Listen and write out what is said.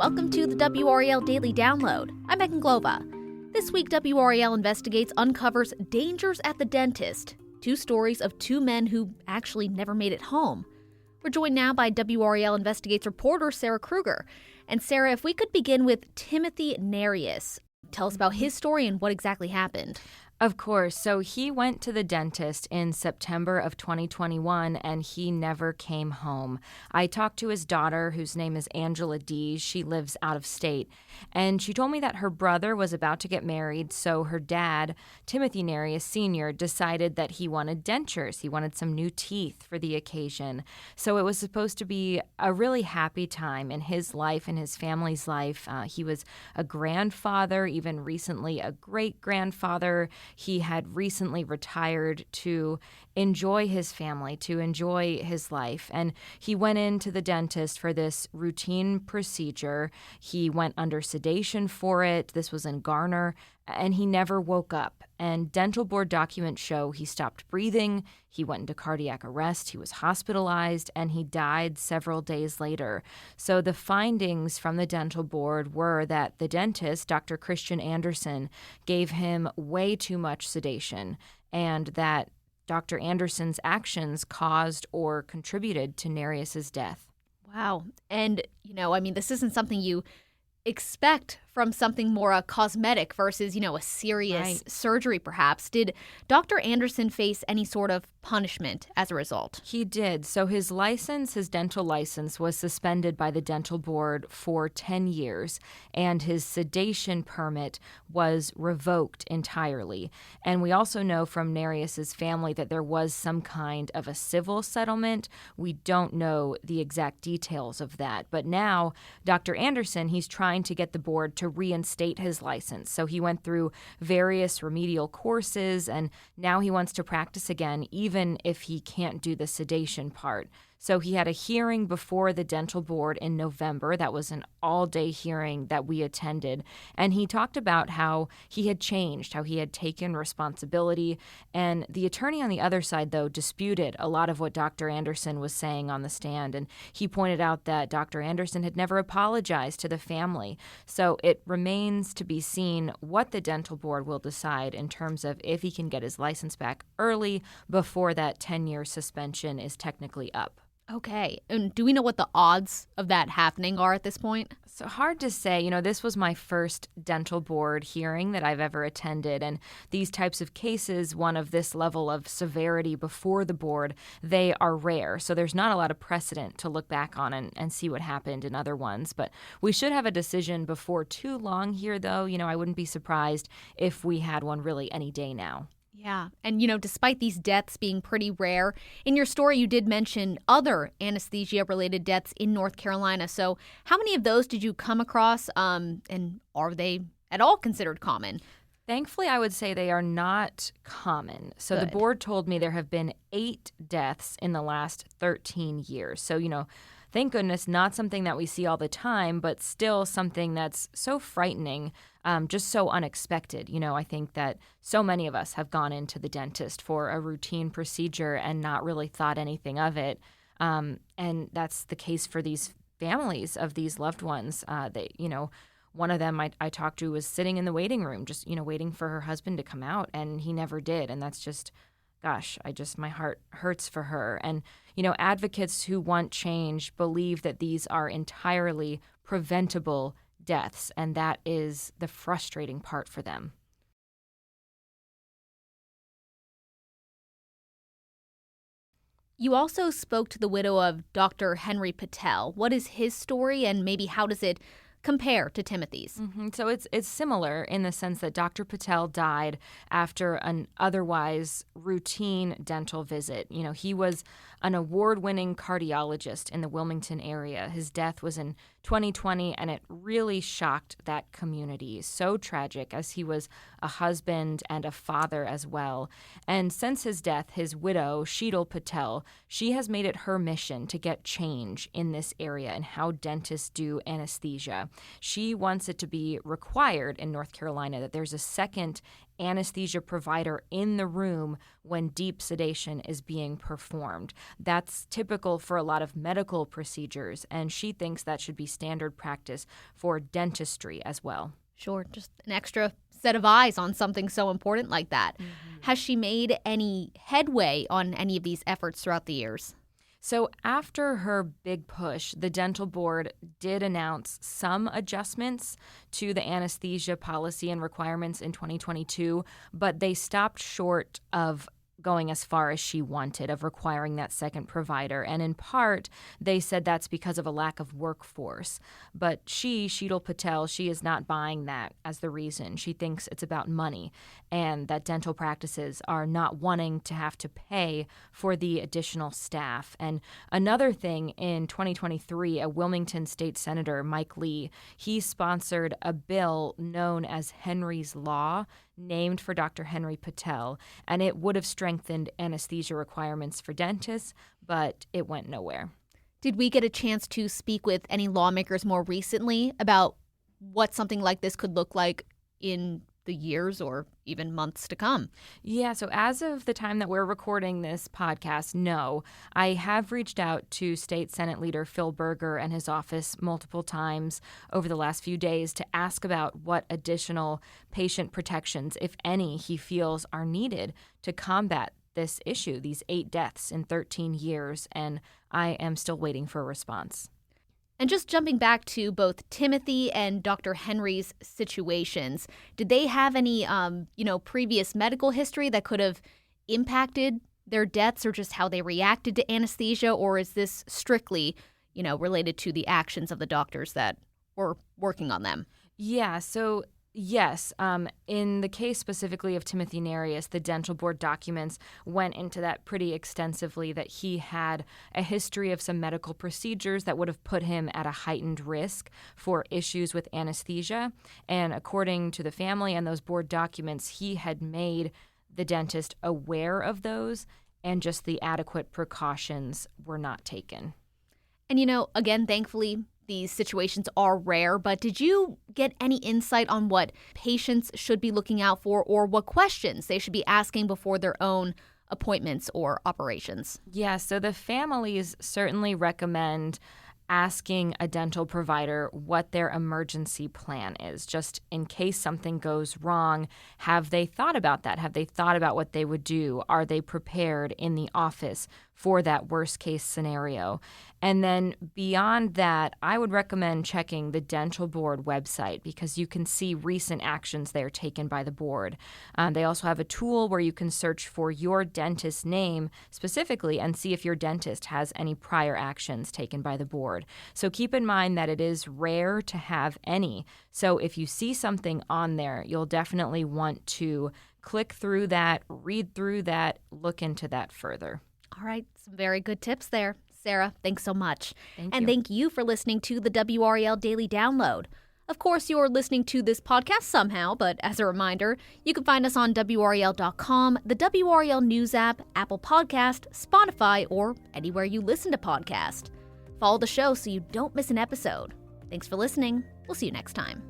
welcome to the WRAL Daily Download. I'm Megan Glova. This week, WRAL Investigates uncovers dangers at the dentist. Two stories of two men who actually never made it home. We're joined now by WRAL Investigates reporter Sarah Krueger. And Sarah, if we could begin with Timothy Nereus. Tell us about his story and what exactly happened. Of course. So he went to the dentist in September of 2021, and he never came home. I talked to his daughter, whose name is Angela D. She lives out of state, and she told me that her brother was about to get married, so her dad, Timothy Nereus Sr., decided that he wanted dentures. He wanted some new teeth for the occasion. So it was supposed to be a really happy time in his life and his family's life. He was a grandfather, even recently a great-grandfather. He had recently retired to enjoy his family, to enjoy his life. And he went into the dentist for this routine procedure. He went under sedation for it. This was in Garner. And he never woke up. And dental board documents show he stopped breathing, he went into cardiac arrest, he was hospitalized, and he died several days later. So the findings from the dental board were that the dentist, Dr. Christian Anderson, gave him way too much sedation, and that Dr. Anderson's actions caused or contributed to Nereus's death. Wow. And, this isn't something you expect from something more cosmetic versus, a serious surgery, perhaps. Did Dr. Anderson face any sort of punishment as a result? He did. So his dental license, was suspended by the dental board for 10 years, and his sedation permit was revoked entirely. And we also know from Nereus's family that there was some kind of a civil settlement. We don't know the exact details of that. But now, Dr. Anderson, he's trying to get the board to reinstate his license. So he went through various remedial courses, and now he wants to practice again, even if he can't do the sedation part. So he had a hearing before the dental board in November. That was an all-day hearing that we attended. And he talked about how he had changed, how he had taken responsibility. And the attorney on the other side, though, disputed a lot of what Dr. Anderson was saying on the stand. And he pointed out that Dr. Anderson had never apologized to the family. So it remains to be seen what the dental board will decide in terms of if he can get his license back early before that 10-year suspension is technically up. Okay. And do we know what the odds of that happening are at this point? So hard to say. This was my first dental board hearing that I've ever attended. And these types of cases, one of this level of severity before the board, they are rare. So there's not a lot of precedent to look back on and see what happened in other ones. But we should have a decision before too long here, though. I wouldn't be surprised if we had one really any day now. Yeah. And, despite these deaths being pretty rare, in your story you did mention other anesthesia-related deaths in North Carolina. So how many of those did you come across, and are they at all considered common? Thankfully, I would say they are not common. So Good. The board told me there have been 8 deaths in the last 13 years. So, thank goodness, not something that we see all the time, but still something that's so frightening, just so unexpected. I think that so many of us have gone into the dentist for a routine procedure and not really thought anything of it. And that's the case for these families of these loved ones. One of them I talked to was sitting in the waiting room, just, waiting for her husband to come out, and he never did. And that's just, gosh, my heart hurts for her. And, advocates who want change believe that these are entirely preventable deaths, and that is the frustrating part for them. You also spoke to the widow of Dr. Henry Patel. What is his story, and maybe how does it compare to Timothy's? So it's similar in the sense that Dr. Patel died after an otherwise routine dental visit. He was an award-winning cardiologist in the Wilmington area. His death was in 2020, and it really shocked that community. So tragic, as he was a husband, and a father as well. And since his death, his widow, Sheetal Patel, she has made it her mission to get change in this area and how dentists do anesthesia. She wants it to be required in North Carolina that there's a second anesthesia provider in the room when deep sedation is being performed. That's typical for a lot of medical procedures, and she thinks that should be standard practice for dentistry as well. Sure, just an extra set of eyes on something so important like that. Mm-hmm. Has she made any headway on any of these efforts throughout the years? So after her big push, the dental board did announce some adjustments to the anesthesia policy and requirements in 2022, but they stopped short of going as far as she wanted, of requiring that second provider. And in part, they said that's because of a lack of workforce. But Sheetal Patel, she is not buying that as the reason. She thinks it's about money and that dental practices are not wanting to have to pay for the additional staff. And another thing, in 2023, a Wilmington state senator, Mike Lee, he sponsored a bill known as Henry's Law, named for Dr. Henry Patel, and it would have strengthened anesthesia requirements for dentists, but it went nowhere. Did we get a chance to speak with any lawmakers more recently about what something like this could look like in the years or even months to come? Yeah, so as of the time that we're recording this podcast, no. I have reached out to State Senate Leader Phil Berger and his office multiple times over the last few days to ask about what additional patient protections, if any, he feels are needed to combat this issue, these 8 deaths in 13 years, and I am still waiting for a response. And just jumping back to both Timothy and Dr. Henry's situations, did they have any, previous medical history that could have impacted their deaths or just how they reacted to anesthesia? Or is this strictly, related to the actions of the doctors that were working on them? Yeah, so yes. In the case specifically of Timothy Nereus, the dental board documents went into that pretty extensively, that he had a history of some medical procedures that would have put him at a heightened risk for issues with anesthesia. And according to the family and those board documents, he had made the dentist aware of those, and just the adequate precautions were not taken. And, again, thankfully, these situations are rare, but did you get any insight on what patients should be looking out for or what questions they should be asking before their own appointments or operations? Yeah, so the families certainly recommend asking a dental provider what their emergency plan is, just in case something goes wrong. Have they thought about that? Have they thought about what they would do? Are they prepared in the office for that worst case scenario? And then beyond that, I would recommend checking the dental board website, because you can see recent actions there taken by the board. They also have a tool where you can search for your dentist's name specifically and see if your dentist has any prior actions taken by the board. So keep in mind that it is rare to have any. So if you see something on there, you'll definitely want to click through that, read through that, look into that further. All right, some very good tips there. Sarah, thanks so much. Thank you. And thank you for listening to the WRAL Daily Download. Of course, you're listening to this podcast somehow, but as a reminder, you can find us on WRAL.com, the WRAL News app, Apple Podcast, Spotify, or anywhere you listen to podcasts. Follow the show so you don't miss an episode. Thanks for listening. We'll see you next time.